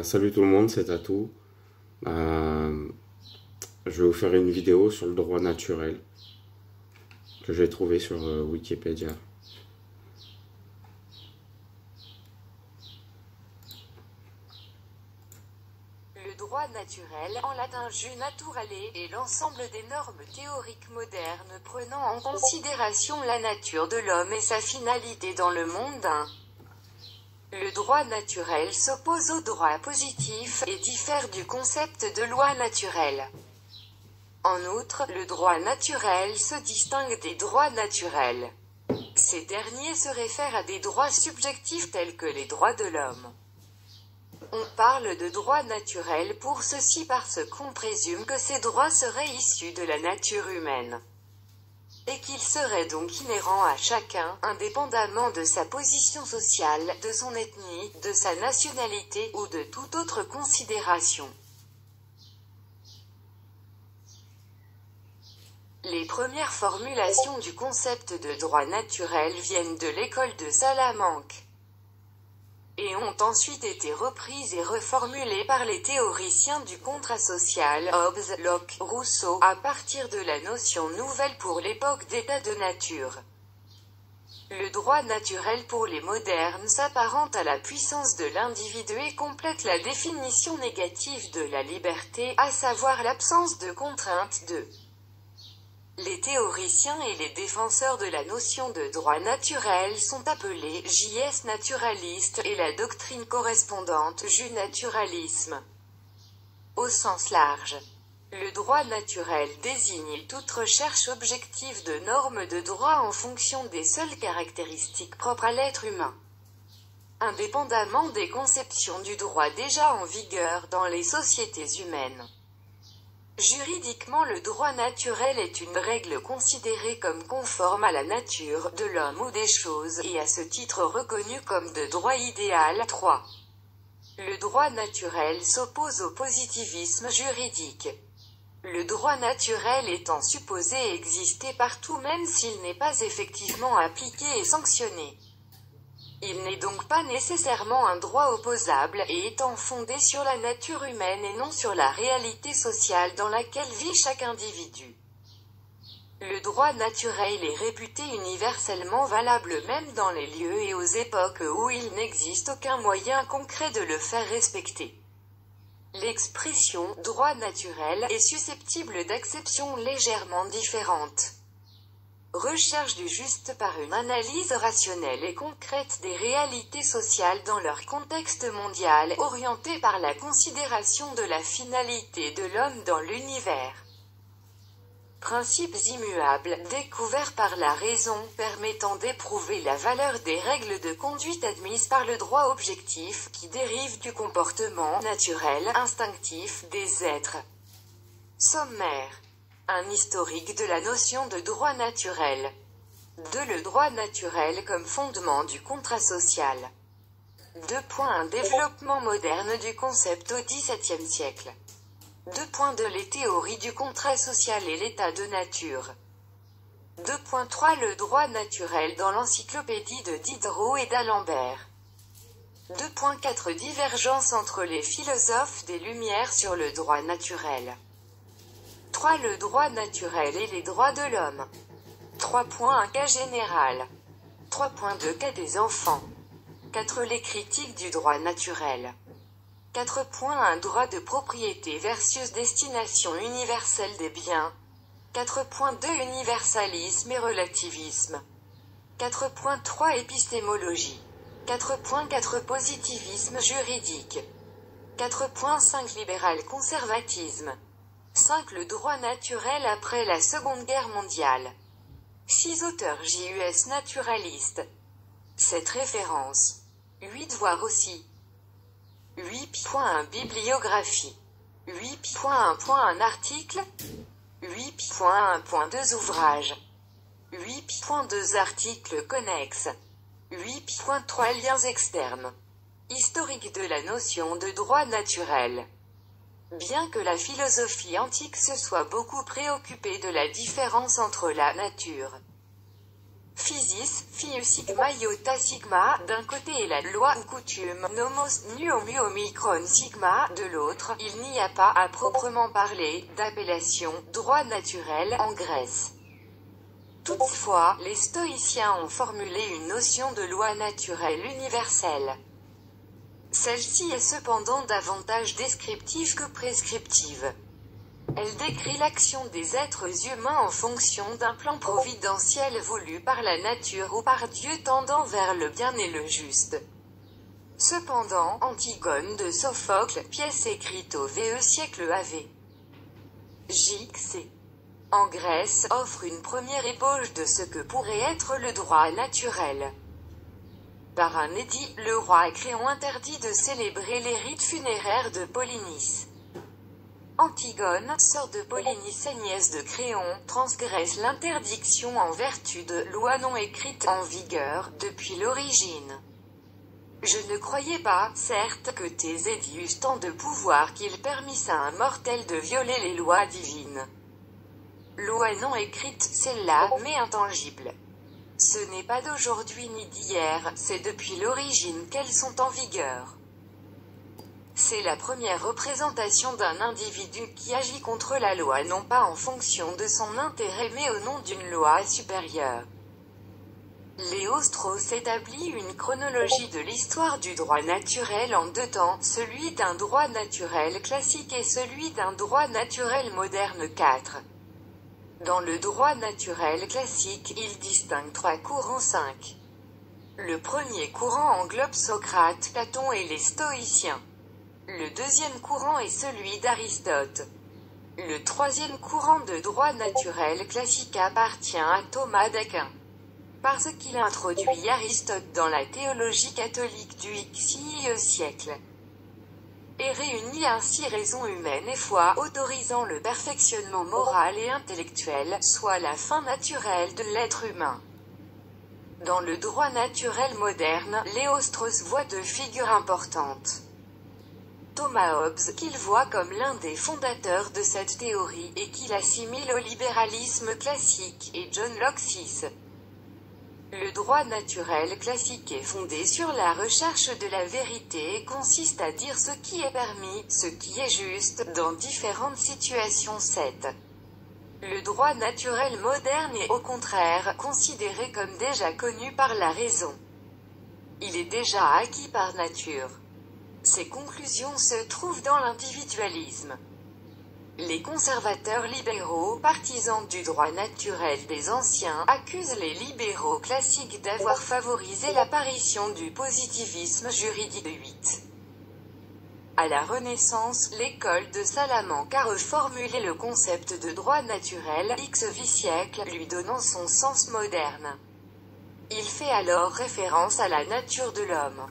Salut tout le monde, c'est Tatou. Euh, je vais vous faire une vidéo sur le droit naturel que j'ai trouvé sur Wikipédia. Le droit naturel, en latin jus naturale, est l'ensemble des normes théoriques modernes prenant en considération la nature de l'homme et sa finalité dans le monde. Le droit naturel s'oppose au droit positif et diffère du concept de loi naturelle. En outre, le droit naturel se distingue des droits naturels. Ces derniers se réfèrent à des droits subjectifs tels que les droits de l'homme. On parle de droit naturel pour ceci parce qu'on présume que ces droits seraient issus de la nature humaine, et qu'ils seraient donc inhérents à chacun, indépendamment de sa position sociale, de son ethnie, de sa nationalité ou de toute autre considération. Les premières formulations du concept de droit naturel viennent de l'école de Salamanque et ont ensuite été reprises et reformulées par les théoriciens du contrat social Hobbes, Locke, Rousseau, à partir de la notion nouvelle pour l'époque d'état de nature. Le droit naturel pour les modernes s'apparente à la puissance de l'individu et complète la définition négative de la liberté, à savoir l'absence de contrainte de. Les théoriciens et les défenseurs de la notion de droit naturel sont appelés JS naturalistes et la doctrine correspondante Ju-naturalisme. Au sens large, le droit naturel désigne toute recherche objective de normes de droit en fonction des seules caractéristiques propres à l'être humain, indépendamment des conceptions du droit déjà en vigueur dans les sociétés humaines. Juridiquement, le droit naturel est une règle considérée comme conforme à la nature de l'homme ou des choses et à ce titre reconnue comme de droit idéal. 3. Le droit naturel s'oppose au positivisme juridique. Le droit naturel étant supposé exister partout même s'il n'est pas effectivement appliqué et sanctionné. Il n'est donc pas nécessairement un droit opposable, et étant fondé sur la nature humaine et non sur la réalité sociale dans laquelle vit chaque individu. Le droit naturel est réputé universellement valable même dans les lieux et aux époques où il n'existe aucun moyen concret de le faire respecter. L'expression « droit naturel » est susceptible d'acceptions légèrement différentes. Recherche du juste par une analyse rationnelle et concrète des réalités sociales dans leur contexte mondial, orientée par la considération de la finalité de l'homme dans l'univers. Principes immuables, découverts par la raison, permettant d'éprouver la valeur des règles de conduite admises par le droit objectif, qui dérivent du comportement naturel, instinctif, des êtres. Sommaire. Un historique de la notion de droit naturel. 2. Le droit naturel comme fondement du contrat social. 2. Un développement moderne du concept au XVIIe siècle. 2. Les théories du contrat social et l'état de nature. 2.3 Le droit naturel dans l'encyclopédie de Diderot et d'Alembert. 2.4 Divergence entre les philosophes des Lumières sur le droit naturel. 3. Le droit naturel et les droits de l'homme. 3.1 Cas général. 3.2 Cas des enfants. 4. Les critiques du droit naturel. 4.1 Droit de propriété versus destination universelle des biens. 4.2 Universalisme et relativisme. 4.3 Épistémologie. 4.4 Positivisme juridique. 4.5 Libéral conservatisme. 5. Le droit naturel après la Seconde Guerre mondiale. 6 auteurs JUS naturalistes. 7 références. 8 Voir aussi. 8.1 Bibliographie. 8.1 Article. 8.1.2 Ouvrages. 8.2 Articles connexes. 8.3 Liens externes. Historique de la notion de droit naturel. Bien que la philosophie antique se soit beaucoup préoccupée de la différence entre la nature Physis, Phi sigma iota sigma, d'un côté et la loi ou coutume, nomos nu omicron sigma, de l'autre, il n'y a pas, à proprement parler, d'appellation, droit naturel, en Grèce. Toutefois, les stoïciens ont formulé une notion de loi naturelle universelle. Celle-ci est cependant davantage descriptive que prescriptive. Elle décrit l'action des êtres humains en fonction d'un plan providentiel voulu par la nature ou par Dieu tendant vers le bien et le juste. Cependant, Antigone de Sophocle, pièce écrite au VE siècle AV. J.C. en Grèce, offre une première ébauche de ce que pourrait être le droit naturel. Par un édit, le roi Créon interdit de célébrer les rites funéraires de Polynice. Antigone, sœur de Polynice et nièce de Créon, transgresse l'interdiction en vertu de lois non écrites en vigueur depuis l'origine. Je ne croyais pas, certes, que tes édits eussent tant de pouvoir qu'ils permissent à un mortel de violer les lois divines. Loi non écrite, celle-là, mais intangible. Ce n'est pas d'aujourd'hui ni d'hier, c'est depuis l'origine qu'elles sont en vigueur. C'est la première représentation d'un individu qui agit contre la loi non pas en fonction de son intérêt mais au nom d'une loi supérieure. Léostrauss établit une chronologie de l'histoire du droit naturel en deux temps, celui d'un droit naturel classique et celui d'un droit naturel moderne 4. Dans le droit naturel classique, il distingue 3 courants 5. Le premier courant englobe Socrate, Platon et les stoïciens. Le deuxième courant est celui d'Aristote. Le troisième courant de droit naturel classique appartient à Thomas d'Aquin. Parce qu'il introduit Aristote dans la théologie catholique du XIe siècle. Et réunit ainsi raison humaine et foi, autorisant le perfectionnement moral et intellectuel, soit la fin naturelle de l'être humain. Dans le droit naturel moderne, Léostrauss voit 2 figures importantes. Thomas Hobbes, qu'il voit comme l'un des fondateurs de cette théorie, et qu'il assimile au libéralisme classique, et John Locke VI. Le droit naturel classique est fondé sur la recherche de la vérité et consiste à dire ce qui est permis, ce qui est juste, dans différentes situations 7. Le droit naturel moderne est, au contraire, considéré comme déjà connu par la raison. Il est déjà acquis par nature. Ces conclusions se trouvent dans l'individualisme. Les conservateurs libéraux, partisans du droit naturel des anciens, accusent les libéraux classiques d'avoir favorisé l'apparition du positivisme juridique. 8. À la Renaissance, l'école de Salamanque a reformulé le concept de droit naturel XVIe siècle, lui donnant son sens moderne. Il fait alors référence à la nature de l'homme.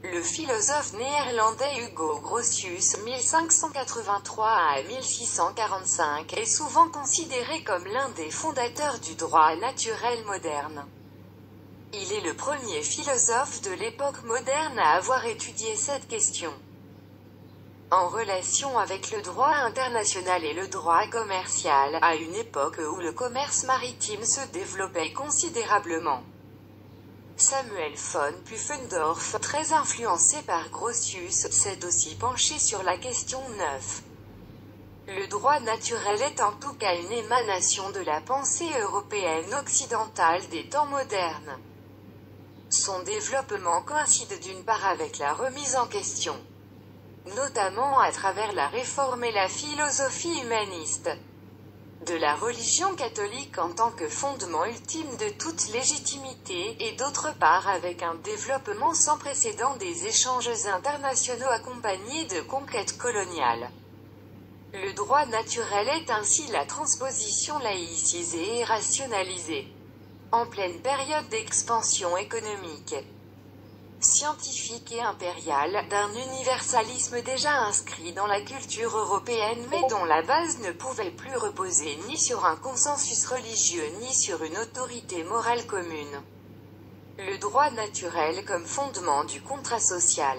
Le philosophe néerlandais Hugo Grotius, 1583 à 1645, est souvent considéré comme l'un des fondateurs du droit naturel moderne. Il est le premier philosophe de l'époque moderne à avoir étudié cette question. En relation avec le droit international et le droit commercial, à une époque où le commerce maritime se développait considérablement. Samuel von Pufendorf, très influencé par Grotius, s'est aussi penché sur la question 9. Le droit naturel est en tout cas une émanation de la pensée européenne occidentale des temps modernes. Son développement coïncide d'une part avec la remise en question, notamment à travers la réforme et la philosophie humaniste, de la religion catholique en tant que fondement ultime de toute légitimité, et d'autre part avec un développement sans précédent des échanges internationaux accompagnés de conquêtes coloniales. Le droit naturel est ainsi la transposition laïcisée et rationalisée, en pleine période d'expansion économique, scientifique et impériale, d'un universalisme déjà inscrit dans la culture européenne mais dont la base ne pouvait plus reposer ni sur un consensus religieux ni sur une autorité morale commune. Le droit naturel comme fondement du contrat social.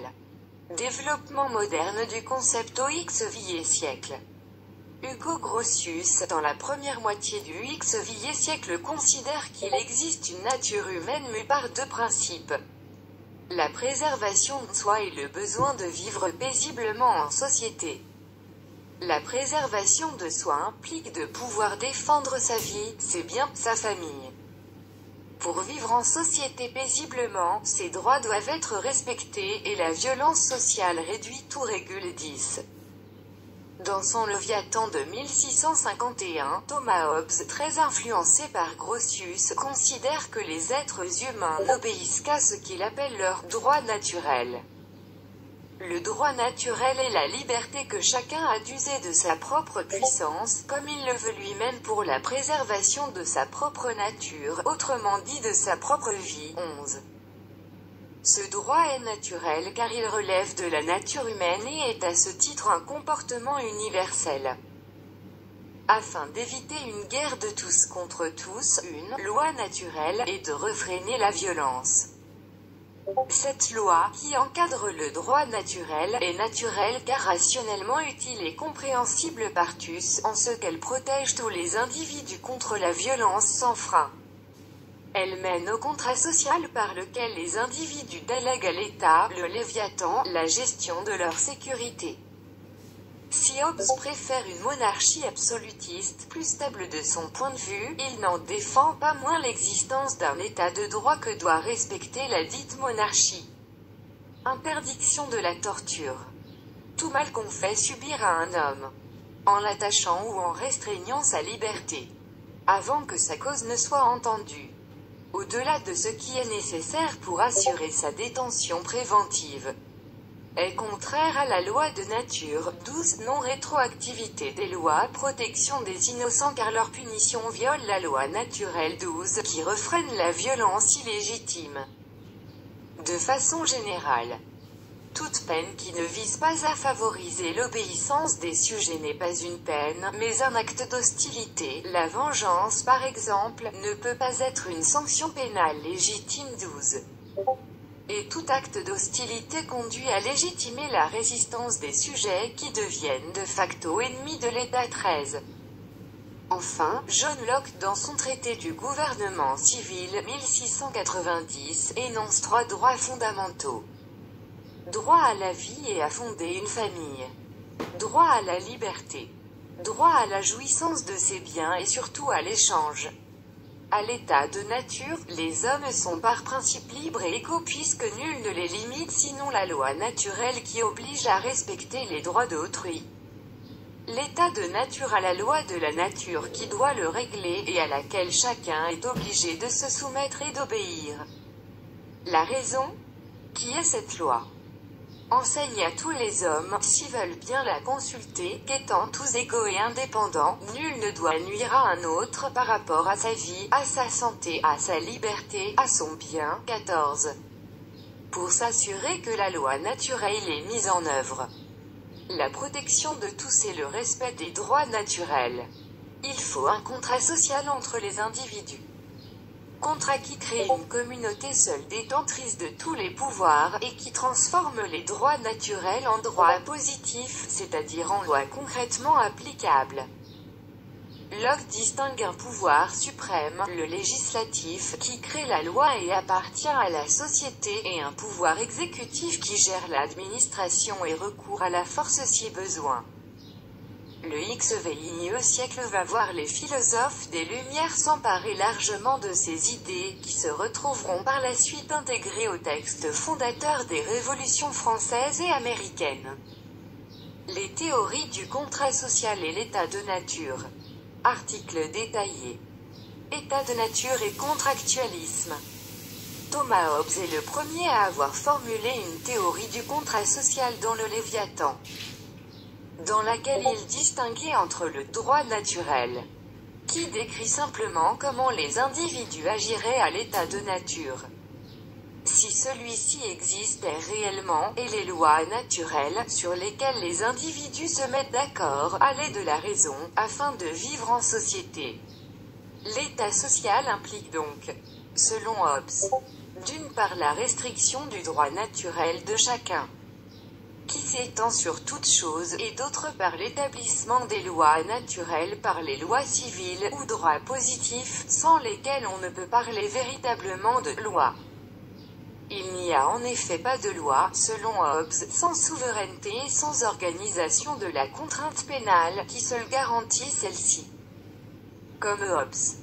Développement moderne du concept au XVIe siècle. Hugo Grotius, dans la première moitié du XVIe siècle, considère qu'il existe une nature humaine mue par deux principes: la préservation de soi et le besoin de vivre paisiblement en société. La préservation de soi implique de pouvoir défendre sa vie, ses biens, sa famille. Pour vivre en société paisiblement, ses droits doivent être respectés et la violence sociale réduite ou régule 10. Dans son Léviathan de 1651, Thomas Hobbes, très influencé par Grotius, considère que les êtres humains n'obéissent qu'à ce qu'il appelle leur droit naturel. Le droit naturel est la liberté que chacun a d'user de sa propre puissance, comme il le veut lui-même pour la préservation de sa propre nature, autrement dit de sa propre vie. 11. Ce droit est naturel car il relève de la nature humaine et est à ce titre un comportement universel. Afin d'éviter une guerre de tous contre tous, une loi naturelle est de refréner la violence. Cette loi, qui encadre le droit naturel, est naturelle car rationnellement utile et compréhensible par tous, en ce qu'elle protège tous les individus contre la violence sans frein. Elle mène au contrat social par lequel les individus délèguent à l'État, le Léviathan, la gestion de leur sécurité. Si Hobbes préfère une monarchie absolutiste, plus stable de son point de vue, il n'en défend pas moins l'existence d'un état de droit que doit respecter la dite monarchie. Interdiction de la torture. Tout mal qu'on fait subir à un homme, en l'attachant ou en restreignant sa liberté, avant que sa cause ne soit entendue, au-delà de ce qui est nécessaire pour assurer sa détention préventive, est contraire à la loi de nature. 12. Non-rétroactivité des lois, protection des innocents car leur punition viole la loi naturelle. 12. Qui refrène la violence illégitime. De façon générale, toute peine qui ne vise pas à favoriser l'obéissance des sujets n'est pas une peine, mais un acte d'hostilité. La vengeance, par exemple, ne peut pas être une sanction pénale légitime. 12. Et tout acte d'hostilité conduit à légitimer la résistance des sujets qui deviennent de facto ennemis de l'État. 13. Enfin, John Locke dans son traité du gouvernement civil 1690 énonce 3 droits fondamentaux. Droit à la vie et à fonder une famille. Droit à la liberté. Droit à la jouissance de ses biens et surtout à l'échange. À l'état de nature, les hommes sont par principe libres et égaux puisque nul ne les limite sinon la loi naturelle qui oblige à respecter les droits d'autrui. L'état de nature a la loi de la nature qui doit le régler et à laquelle chacun est obligé de se soumettre et d'obéir. La raison, qui est cette loi, enseigne à tous les hommes, s'ils veulent bien la consulter, qu'étant tous égaux et indépendants, nul ne doit nuire à un autre par rapport à sa vie, à sa santé, à sa liberté, à son bien. 14. Pour s'assurer que la loi naturelle est mise en œuvre, la protection de tous et le respect des droits naturels, il faut un contrat social entre les individus. Contrat qui crée une communauté seule détentrice de tous les pouvoirs et qui transforme les droits naturels en droits positifs, c'est-à-dire en lois concrètement applicables. Locke distingue un pouvoir suprême, le législatif, qui crée la loi et appartient à la société, et un pouvoir exécutif qui gère l'administration et recourt à la force si besoin. Le XXIe siècle va voir les philosophes des Lumières s'emparer largement de ces idées, qui se retrouveront par la suite intégrées au texte fondateur des révolutions françaises et américaines. Les théories du contrat social et l'état de nature. Article détaillé. État de nature et contractualisme. Thomas Hobbes est le premier à avoir formulé une théorie du contrat social dans le Léviathan, dans laquelle il distinguait entre le droit naturel, qui décrit simplement comment les individus agiraient à l'état de nature, si celui-ci existait réellement, et les lois naturelles, sur lesquelles les individus se mettent d'accord, à l'aide de la raison, afin de vivre en société. L'état social implique donc, selon Hobbes, d'une part la restriction du droit naturel de chacun, qui s'étend sur toute chose, et d'autre part l'établissement des lois naturelles par les lois civiles, ou droits positifs, sans lesquels on ne peut parler véritablement de loi. Il n'y a en effet pas de loi, selon Hobbes, sans souveraineté et sans organisation de la contrainte pénale, qui seule garantit celle-ci. Comme Hobbes.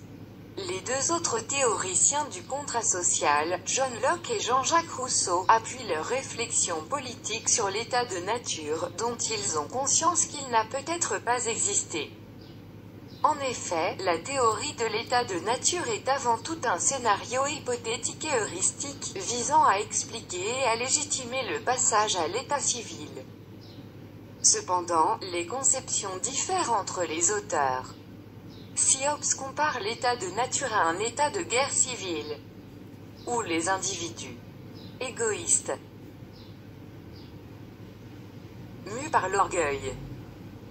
Les deux autres théoriciens du contrat social, John Locke et Jean-Jacques Rousseau, appuient leurs réflexions politiques sur l'état de nature, dont ils ont conscience qu'il n'a peut-être pas existé. En effet, la théorie de l'état de nature est avant tout un scénario hypothétique et heuristique, visant à expliquer et à légitimer le passage à l'état civil. Cependant, les conceptions diffèrent entre les auteurs. Si Hobbes compare l'état de nature à un état de guerre civile, où les individus égoïstes, mus par l'orgueil,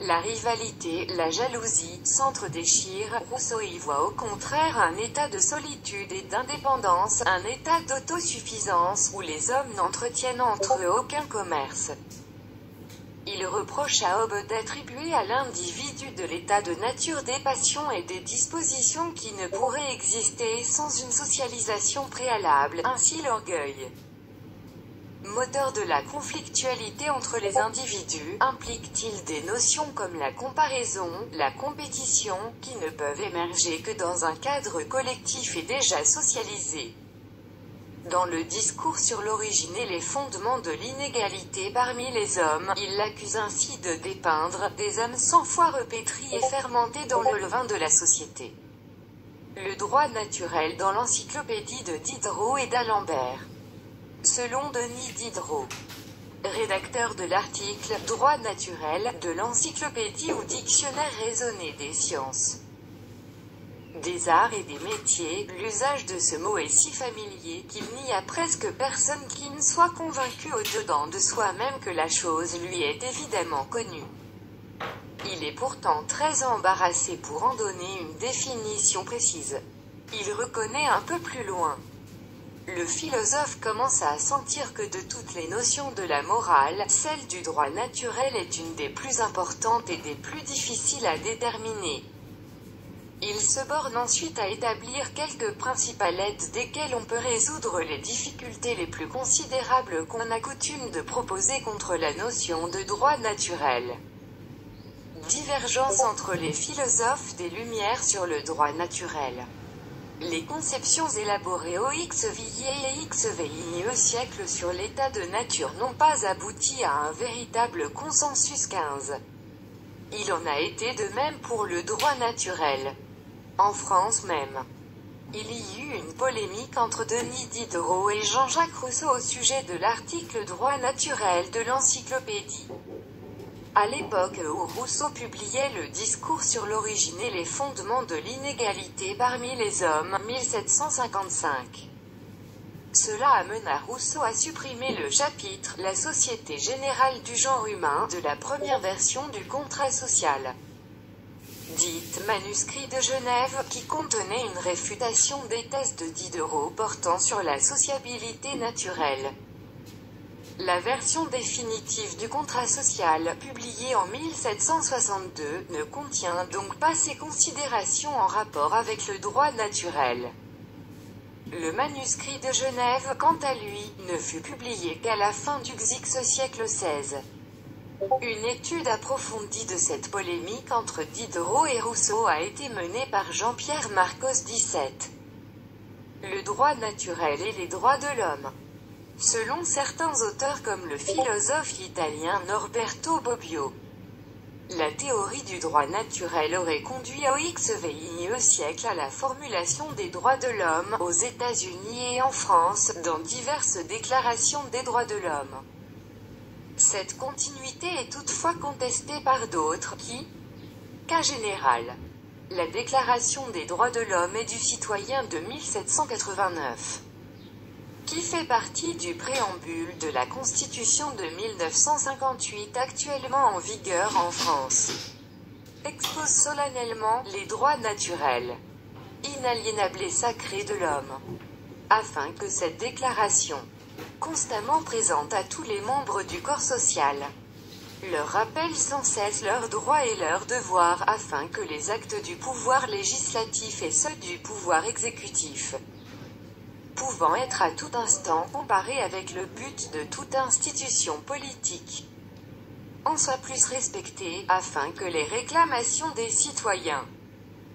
la rivalité, la jalousie, s'entre-déchirent, Rousseau y voit au contraire un état de solitude et d'indépendance, un état d'autosuffisance, où les hommes n'entretiennent entre eux aucun commerce. Il reproche à Hobbes d'attribuer à l'individu de l'état de nature des passions et des dispositions qui ne pourraient exister sans une socialisation préalable, ainsi l'orgueil, moteur de la conflictualité entre les individus, implique-t-il des notions comme la comparaison, la compétition, qui ne peuvent émerger que dans un cadre collectif et déjà socialisé. Dans le discours sur l'origine et les fondements de l'inégalité parmi les hommes, il l'accuse ainsi de dépeindre des hommes 100 fois repétris et fermentés dans le levain de la société. Le droit naturel dans l'encyclopédie de Diderot et d'Alembert. Selon Denis Diderot, rédacteur de l'article « Droit naturel » de l'encyclopédie ou dictionnaire raisonné des sciences, des arts et des métiers, l'usage de ce mot est si familier qu'il n'y a presque personne qui ne soit convaincu au-dedans de soi-même que la chose lui est évidemment connue. Il est pourtant très embarrassé pour en donner une définition précise. Il reconnaît un peu plus loin. Le philosophe commence à sentir que de toutes les notions de la morale, celle du droit naturel est une des plus importantes et des plus difficiles à déterminer. Il se borne ensuite à établir quelques principes à l'aide desquels on peut résoudre les difficultés les plus considérables qu'on a coutume de proposer contre la notion de droit naturel. Divergence entre les philosophes des Lumières sur le droit naturel. Les conceptions élaborées au XVIe et XXIe siècle sur l'état de nature n'ont pas abouti à un véritable consensus 15. Il en a été de même pour le droit naturel. En France même, il y eut une polémique entre Denis Diderot et Jean-Jacques Rousseau au sujet de l'article droit naturel de l'encyclopédie. À l'époque où Rousseau publiait le discours sur l'origine et les fondements de l'inégalité parmi les hommes, 1755. Cela amena Rousseau à supprimer le chapitre « La société générale du genre humain » de la première version du contrat social, dite manuscrit de Genève, qui contenait une réfutation des thèses de Diderot portant sur la sociabilité naturelle. La version définitive du contrat social, publiée en 1762, ne contient donc pas ces considérations en rapport avec le droit naturel. Le manuscrit de Genève, quant à lui, ne fut publié qu'à la fin du siècle XVI. Une étude approfondie de cette polémique entre Diderot et Rousseau a été menée par Jean-Pierre Marcos 17. Le droit naturel et les droits de l'homme. Selon certains auteurs comme le philosophe italien Norberto Bobbio, la théorie du droit naturel aurait conduit au XXIe siècle à la formulation des droits de l'homme aux États-Unis et en France, dans diverses déclarations des droits de l'homme. Cette continuité est toutefois contestée par d'autres qui, cas général, la Déclaration des droits de l'homme et du citoyen de 1789, qui fait partie du préambule de la Constitution de 1958 actuellement en vigueur en France, expose solennellement les droits naturels, inaliénables et sacrés de l'homme, afin que cette déclaration constamment présente à tous les membres du corps social. Leur rappelle sans cesse leurs droits et leurs devoirs afin que les actes du pouvoir législatif et ceux du pouvoir exécutif, pouvant être à tout instant comparés avec le but de toute institution politique, en soient plus respectés, afin que les réclamations des citoyens,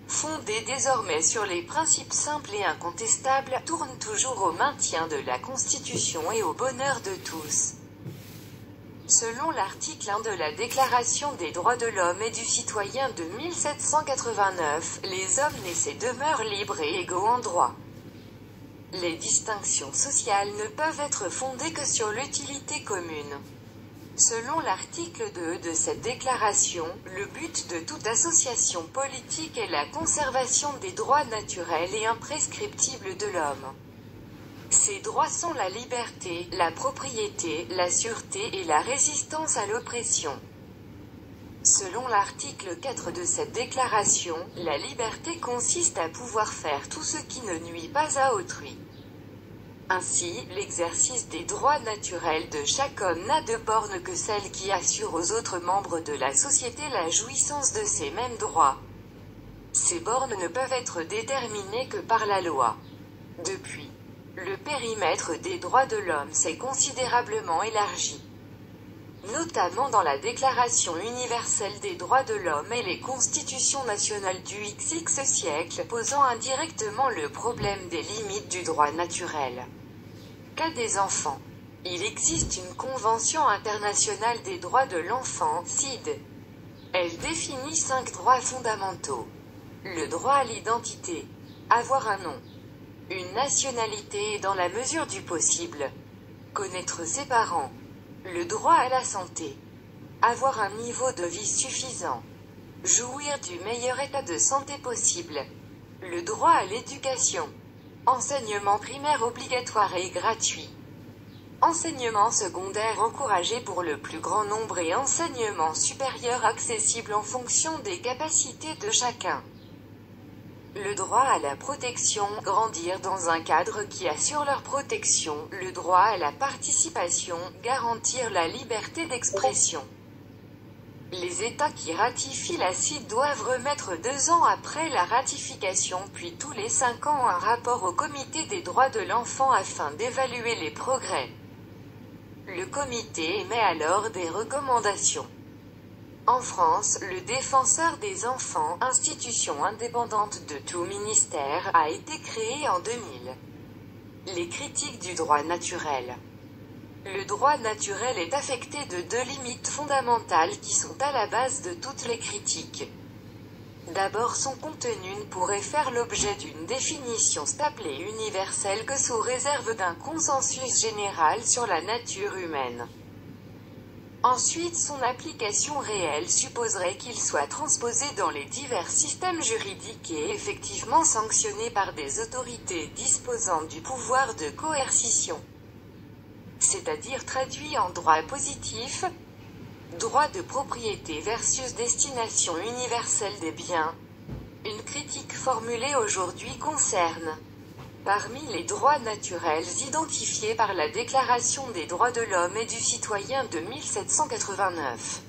fondées désormais sur les principes simples et incontestables, tournent toujours au maintien de la Constitution et au bonheur de tous. Selon l'article 1 de la Déclaration des droits de l'homme et du citoyen de 1789, les hommes naissent et demeurent libres et égaux en droit. Les distinctions sociales ne peuvent être fondées que sur l'utilité commune. Selon l'article 2 de cette déclaration, le but de toute association politique est la conservation des droits naturels et imprescriptibles de l'homme. Ces droits sont la liberté, la propriété, la sûreté et la résistance à l'oppression. Selon l'article 4 de cette déclaration, la liberté consiste à pouvoir faire tout ce qui ne nuit pas à autrui. Ainsi, l'exercice des droits naturels de chaque homme n'a de borne que celle qui assure aux autres membres de la société la jouissance de ces mêmes droits. Ces bornes ne peuvent être déterminées que par la loi. Depuis, le périmètre des droits de l'homme s'est considérablement élargi, notamment dans la Déclaration universelle des droits de l'homme et les constitutions nationales du XX siècle, posant indirectement le problème des limites du droit naturel. Cas des enfants. Il existe une Convention internationale des droits de l'enfant, CID. Elle définit 5 droits fondamentaux. Le droit à l'identité. Avoir un nom. Une nationalité et dans la mesure du possible. Connaître ses parents. Le droit à la santé. Avoir un niveau de vie suffisant. Jouir du meilleur état de santé possible. Le droit à l'éducation. Enseignement primaire obligatoire et gratuit. Enseignement secondaire encouragé pour le plus grand nombre et enseignement supérieur accessible en fonction des capacités de chacun. Le droit à la protection, grandir dans un cadre qui assure leur protection. Le droit à la participation, garantir la liberté d'expression. Les États qui ratifient la CID doivent remettre 2 ans après la ratification puis tous les 5 ans un rapport au Comité des droits de l'enfant afin d'évaluer les progrès. Le comité émet alors des recommandations. En France, le Défenseur des enfants, institution indépendante de tout ministère, a été créé en 2000. Les critiques du droit naturel. Le droit naturel est affecté de 2 limites fondamentales qui sont à la base de toutes les critiques. D'abord, son contenu ne pourrait faire l'objet d'une définition stable et universelle que sous réserve d'un consensus général sur la nature humaine. Ensuite, son application réelle supposerait qu'il soit transposé dans les divers systèmes juridiques et effectivement sanctionné par des autorités disposant du pouvoir de coercition. C'est-à-dire traduit en droit positif, droit de propriété versus destination universelle des biens. Une critique formulée aujourd'hui concerne, parmi les droits naturels identifiés par la Déclaration des droits de l'homme et du citoyen de 1789,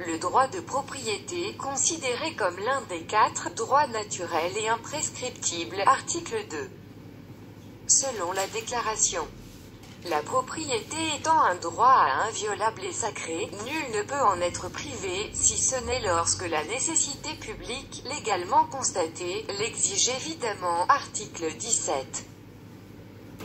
le droit de propriété considéré comme l'un des 4 droits naturels et imprescriptibles, article 2. Selon la Déclaration, la propriété étant un droit inviolable et sacré, nul ne peut en être privé, si ce n'est lorsque la nécessité publique, légalement constatée, l'exige évidemment, article 17.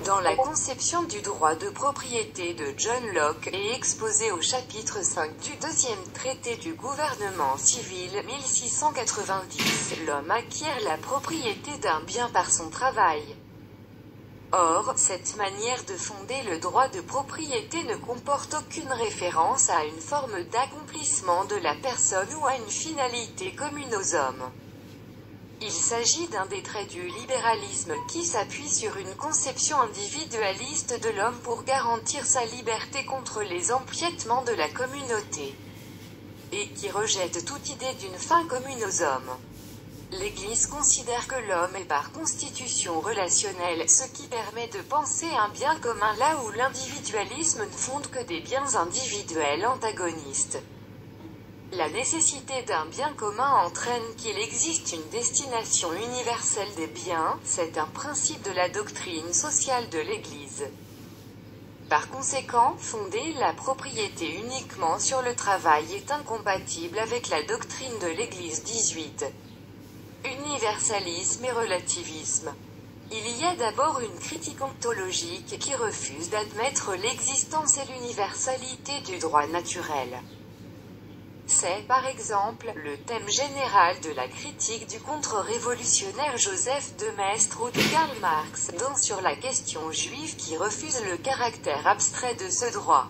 Dans la conception du droit de propriété de John Locke et exposé au chapitre 5 du 2e traité du gouvernement civil 1690, l'homme acquiert la propriété d'un bien par son travail. Or, cette manière de fonder le droit de propriété ne comporte aucune référence à une forme d'accomplissement de la personne ou à une finalité commune aux hommes. Il s'agit d'un des traits du libéralisme qui s'appuie sur une conception individualiste de l'homme pour garantir sa liberté contre les empiètements de la communauté, et qui rejette toute idée d'une fin commune aux hommes. L'Église considère que l'homme est par constitution relationnel, ce qui permet de penser un bien commun là où l'individualisme ne fonde que des biens individuels antagonistes. La nécessité d'un bien commun entraîne qu'il existe une destination universelle des biens, c'est un principe de la doctrine sociale de l'Église. Par conséquent, fonder la propriété uniquement sur le travail est incompatible avec la doctrine de l'Église 18. Universalisme et relativisme. Il y a d'abord une critique ontologique qui refuse d'admettre l'existence et l'universalité du droit naturel. C'est, par exemple, le thème général de la critique du contre-révolutionnaire Joseph de Maistre ou de Karl Marx dans Sur la question juive qui refuse le caractère abstrait de ce droit.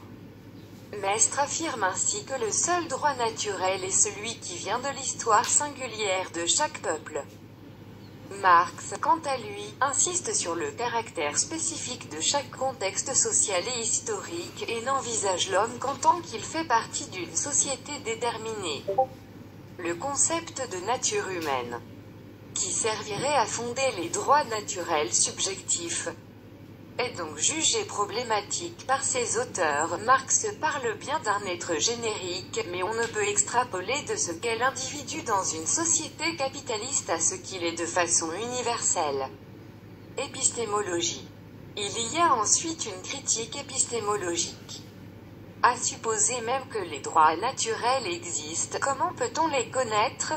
Maistre affirme ainsi que le seul droit naturel est celui qui vient de l'histoire singulière de chaque peuple. Marx, quant à lui, insiste sur le caractère spécifique de chaque contexte social et historique et n'envisage l'homme qu'en tant qu'il fait partie d'une société déterminée. Le concept de nature humaine, qui servirait à fonder les droits naturels subjectifs, est donc jugé problématique par ses auteurs. Marx parle bien d'un être générique, mais on ne peut extrapoler de ce qu'est l'individu dans une société capitaliste à ce qu'il est de façon universelle. Épistémologie. Il y a ensuite une critique épistémologique. À supposer même que les droits naturels existent, comment peut-on les connaître?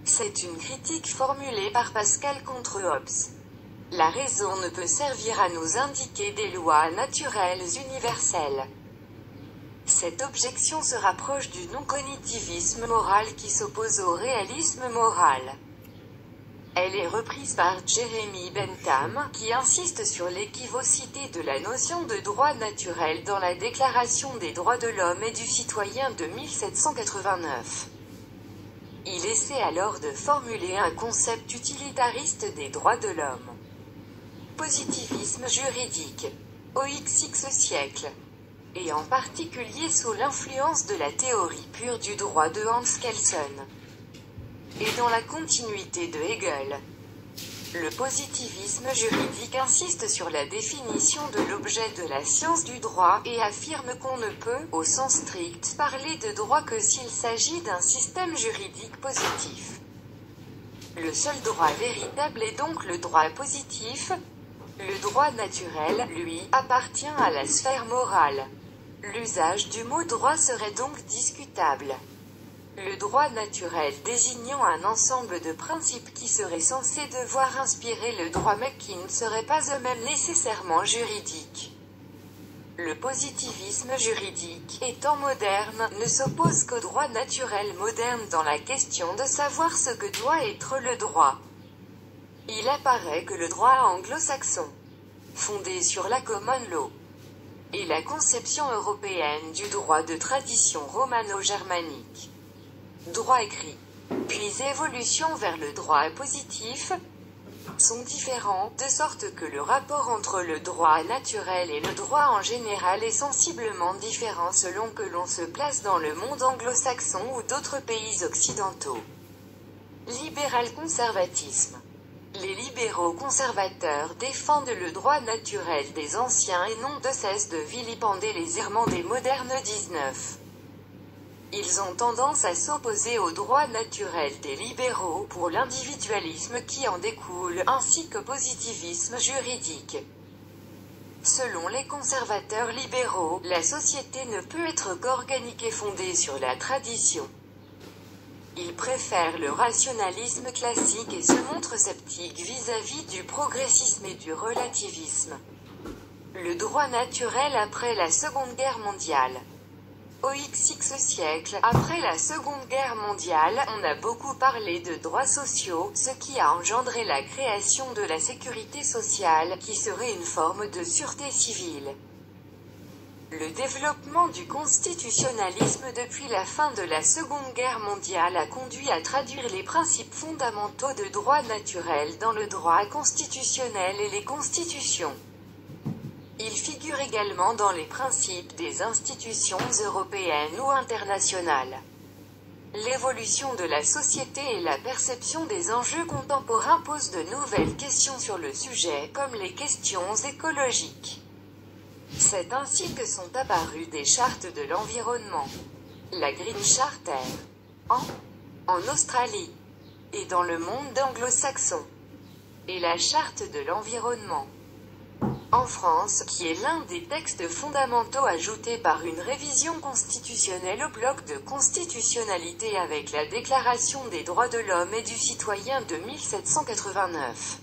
C'est une critique formulée par Pascal contre Hobbes. La raison ne peut servir à nous indiquer des lois naturelles universelles. Cette objection se rapproche du non-cognitivisme moral qui s'oppose au réalisme moral. Elle est reprise par Jeremy Bentham, qui insiste sur l'équivocité de la notion de droit naturel dans la Déclaration des droits de l'homme et du citoyen de 1789. Il essaie alors de formuler un concept utilitariste des droits de l'homme. Positivisme juridique. Au XX siècle. Et en particulier sous l'influence de la théorie pure du droit de Hans Kelsen. Et dans la continuité de Hegel. Le positivisme juridique insiste sur la définition de l'objet de la science du droit et affirme qu'on ne peut, au sens strict, parler de droit que s'il s'agit d'un système juridique positif. Le seul droit véritable est donc le droit positif. Le droit naturel, lui, appartient à la sphère morale. L'usage du mot droit serait donc discutable. Le droit naturel désignant un ensemble de principes qui seraient censés devoir inspirer le droit mais qui ne seraient pas eux-mêmes nécessairement juridiques. Le positivisme juridique, étant moderne, ne s'oppose qu'au droit naturel moderne dans la question de savoir ce que doit être le droit. Il apparaît que le droit anglo-saxon, fondé sur la common law, et la conception européenne du droit de tradition romano-germanique, droit écrit, puis évolution vers le droit positif, sont différents, de sorte que le rapport entre le droit naturel et le droit en général est sensiblement différent selon que l'on se place dans le monde anglo-saxon ou d'autres pays occidentaux. Libéral-conservatisme. Les libéraux conservateurs défendent le droit naturel des anciens et n'ont de cesse de vilipender les errements des modernes 19. Ils ont tendance à s'opposer au droit naturel des libéraux pour l'individualisme qui en découle, ainsi qu'au positivisme juridique. Selon les conservateurs libéraux, la société ne peut être qu'organique et fondée sur la tradition. Ils préfèrent le rationalisme classique et se montrent sceptiques vis-à-vis du progressisme et du relativisme. Le droit naturel après la Seconde Guerre mondiale. Au XX siècle, après la Seconde Guerre mondiale, on a beaucoup parlé de droits sociaux, ce qui a engendré la création de la sécurité sociale, qui serait une forme de sûreté civile. Le développement du constitutionnalisme depuis la fin de la Seconde Guerre mondiale a conduit à traduire les principes fondamentaux de droit naturel dans le droit constitutionnel et les constitutions. Il figure également dans les principes des institutions européennes ou internationales. L'évolution de la société et la perception des enjeux contemporains posent de nouvelles questions sur le sujet, comme les questions écologiques. C'est ainsi que sont apparues des chartes de l'environnement. La Green Charter, en Australie, et dans le monde anglo-saxon, et la Charte de l'environnement, en France, qui est l'un des textes fondamentaux ajoutés par une révision constitutionnelle au bloc de constitutionnalité avec la Déclaration des droits de l'homme et du citoyen de 1789.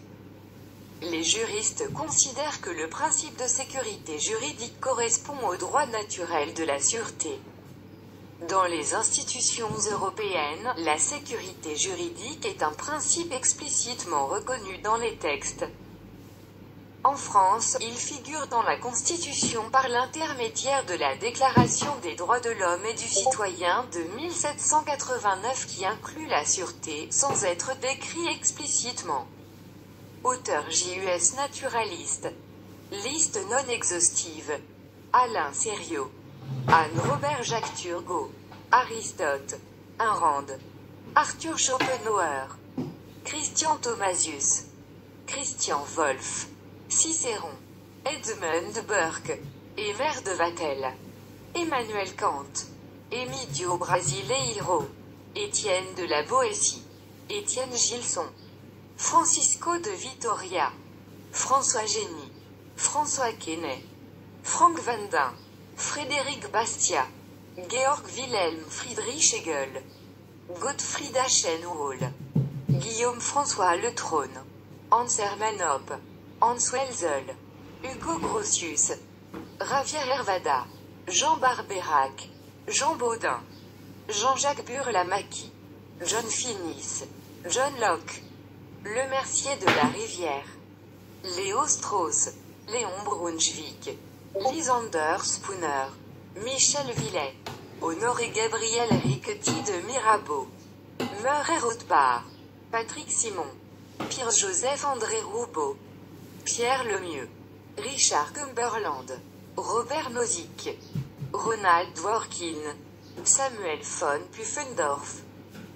Les juristes considèrent que le principe de sécurité juridique correspond au droit naturel de la sûreté. Dans les institutions européennes, la sécurité juridique est un principe explicitement reconnu dans les textes. En France, il figure dans la Constitution par l'intermédiaire de la Déclaration des droits de l'homme et du citoyen de 1789 qui inclut la sûreté, sans être décrit explicitement. Auteur JUS naturaliste. Liste non exhaustive. Alain Sériot. Anne Robert Jacques Turgot. Aristote. Ayn Rand. Arthur Schopenhauer. Christian Thomasius. Christian Wolff. Cicéron. Edmund Burke. Emer de Vattel. Emmanuel Kant. Emidio Brasileiro. Étienne de la Boétie. Étienne Gilson. Francisco de Vitoria. François Génie. François Quesnay. Frank Vendin. Frédéric Bastiat. Georg Wilhelm Friedrich Hegel. Gottfried Aschenwall. Guillaume François Le Trône. Hans Hermann Hoppe. Hans Welzel. Hugo Grotius. Javier Hervada. Jean Barbeyrac. Jean Baudin. Jean-Jacques Burlamaqui. John Finnis. John Locke. Le Mercier de la Rivière. Léo Strauss. Léon Brunswick. Lysander Spooner. Michel Villet. Honoré Gabriel Riquetti de Mirabeau. Murray Rothbard. Patrick Simon. Pierre-Joseph André Roubaud. Pierre Lemieux. Richard Cumberland. Robert Nozick. Ronald Dworkin. Samuel von Pufendorf.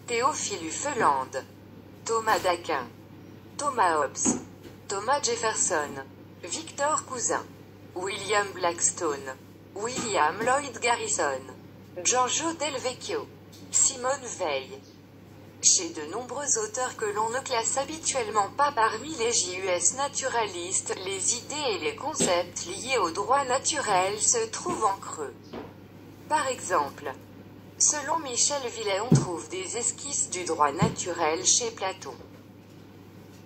Théophile Uffeland. Thomas d'Aquin. Thomas Hobbes. Thomas Jefferson. Victor Cousin. William Blackstone. William Lloyd Garrison. Giorgio Del Vecchio. Simone Weil. Chez de nombreux auteurs que l'on ne classe habituellement pas parmi les JUS naturalistes, les idées et les concepts liés au droit naturel se trouvent en creux. Par exemple, selon Michel Villet, on trouve des esquisses du droit naturel chez Platon.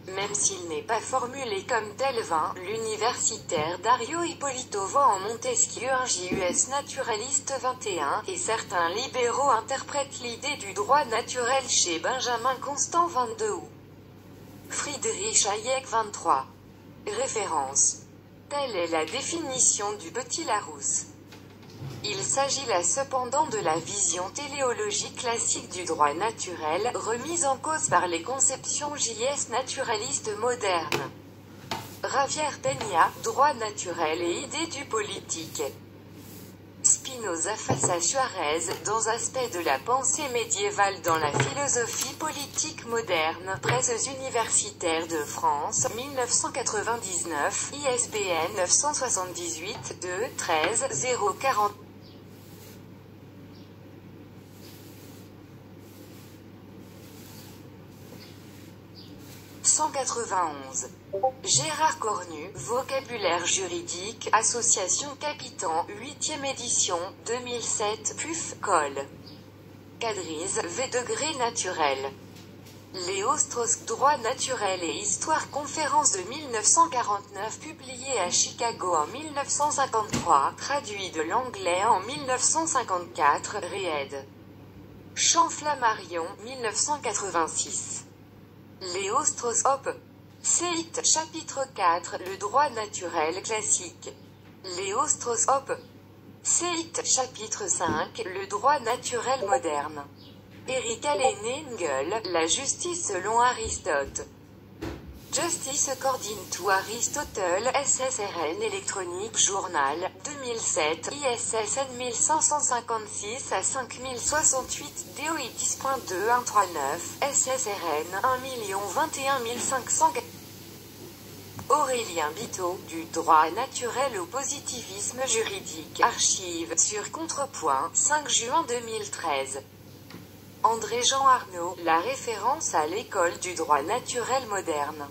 Même s'il n'est pas formulé comme tel, l'universitaire Dario Ippolito voit en Montesquieu un JUS naturaliste 21, et certains libéraux interprètent l'idée du droit naturel chez Benjamin Constant 22 ou Friedrich Hayek 23. Référence. Telle est la définition du Petit Larousse. Il s'agit là cependant de la vision téléologique classique du droit naturel, remise en cause par les conceptions JS naturalistes modernes. Javier Peña, droit naturel et idée du politique. Spinoza face à Suarez, dans Aspects de la pensée médiévale dans la philosophie politique moderne, Presses universitaires de France, 1999, ISBN 978 2 13 040. 191. Gérard Cornu, Vocabulaire juridique, Association Capitan, 8e édition, 2007, PUF, Col. Cadrize, V. Degré naturel. Léo Strauss, Droit naturel et Histoire, conférence de 1949, publiée à Chicago en 1953, traduit de l'anglais en 1954, Réed. Champ-Flammarion, 1986. Léo Strauss, Op. Ceit, chapitre 4, Le droit naturel classique. Léo Strauss, Op. Ceit, chapitre 5, Le droit naturel moderne. Eric Allen Engel, La justice selon Aristote. Justice According to Aristotle, SSRN Electronic Journal, 2007, ISSN 1556 à 5068, DOI 10.2139, SSRN 1 021 500. Aurélien Biteau, du droit naturel au positivisme juridique, archive, sur Contrepoint, 5 juin 2013. André-Jean Arnaud, la référence à l'école du droit naturel moderne.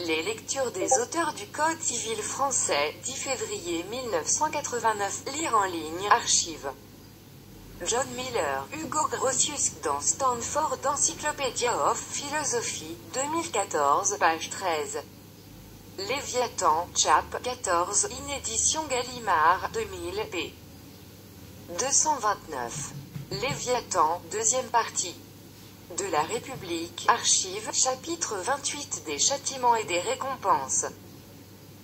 Les lectures des auteurs du Code civil français, 10 février 1989, lire en ligne, archive. John Miller, Hugo Grotius, dans Stanford Encyclopedia of Philosophy, 2014, page 13. Léviathan, Chap. 14, inédition Gallimard, 2000, p. 229. Léviathan, deuxième partie. De la République, archive, chapitre 28 des châtiments et des récompenses.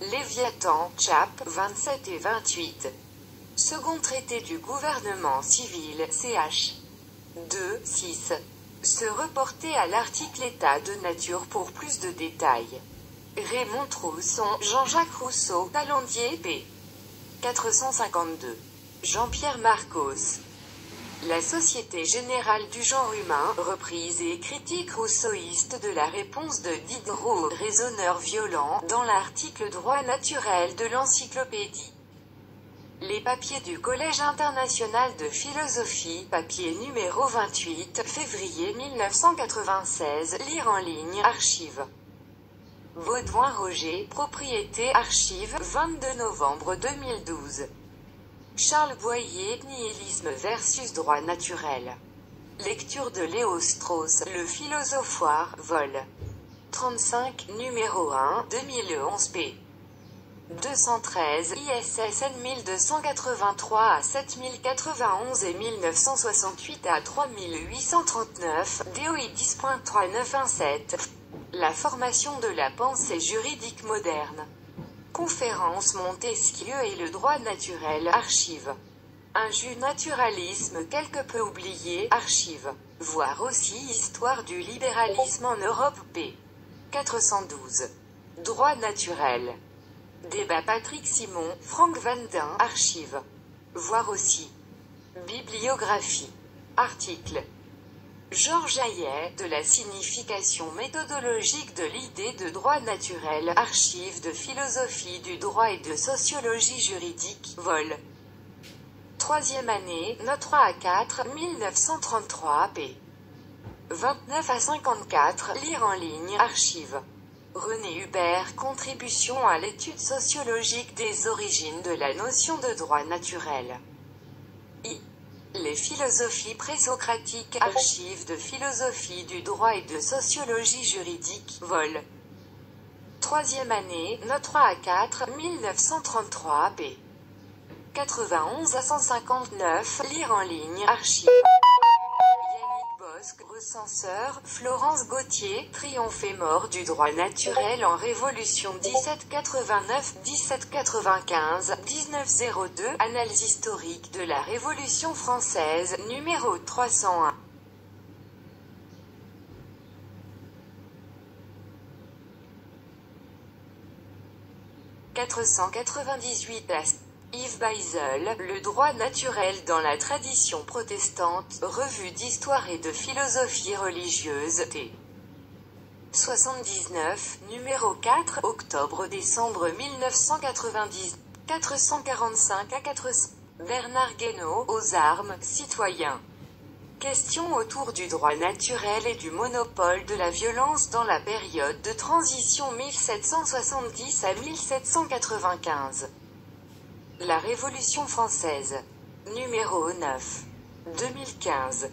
Léviathan, Chap. 27 et 28. Second traité du gouvernement civil, ch. 2, 6. Se reporter à l'article État de nature pour plus de détails. Raymond Trousson, Jean-Jacques Rousseau, Talandier, p. 452. Jean-Pierre Marcos. La Société générale du genre humain, reprise et critique rousseauiste de la réponse de Diderot, raisonneur violent, dans l'article Droit naturel de l'encyclopédie. Les papiers du Collège international de philosophie, papier numéro 28, février 1996, lire en ligne, archive. Baudouin Roger, propriété, archive, 22 novembre 2012. Charles Boyer, Nihilisme versus droit naturel. Lecture de Léo Strauss, Le philosophoire, vol. 35, numéro 1, 2011 p. 213, ISSN 1283 à 7091 et 1968 à 3839, DOI 10.3917. La formation de la pensée juridique moderne. Conférence Montesquieu et le droit naturel, archive. Un jus naturalisme quelque peu oublié, archive. Voir aussi Histoire du libéralisme en Europe, p. 412. Droit naturel. Débat Patrick Simon, Franck Vandin, archive. Voir aussi. Bibliographie. Article. Georges Hayet, de la signification méthodologique de l'idée de droit naturel, archives de philosophie du droit et de sociologie juridique, vol. 3e année, note 3 à 4, 1933, p. 29 à 54, lire en ligne, archive. René Hubert, contribution à l'étude sociologique des origines de la notion de droit naturel. I. Les philosophies présocratiques, archives de philosophie du droit et de sociologie juridique, vol. 3e année, note 3 à 4, 1933, p. 91 à 159, lire en ligne, archive. Yannick Bosque, recenseur, Florence Gauthier, Triomphe et mort du droit naturel en Révolution 1789-1795, 1902, Annales historiques de la Révolution française, numéro 301. « 498 à Yves Beisel, Le droit naturel dans la tradition protestante, revue d'histoire et de philosophie religieuse, t. 79, numéro 4, octobre-décembre 1990, 445 à 400. Bernard Guénaud, Aux armes, citoyens. Question autour du droit naturel et du monopole de la violence dans la période de transition 1770 à 1795. La Révolution française. Numéro 9. 2015.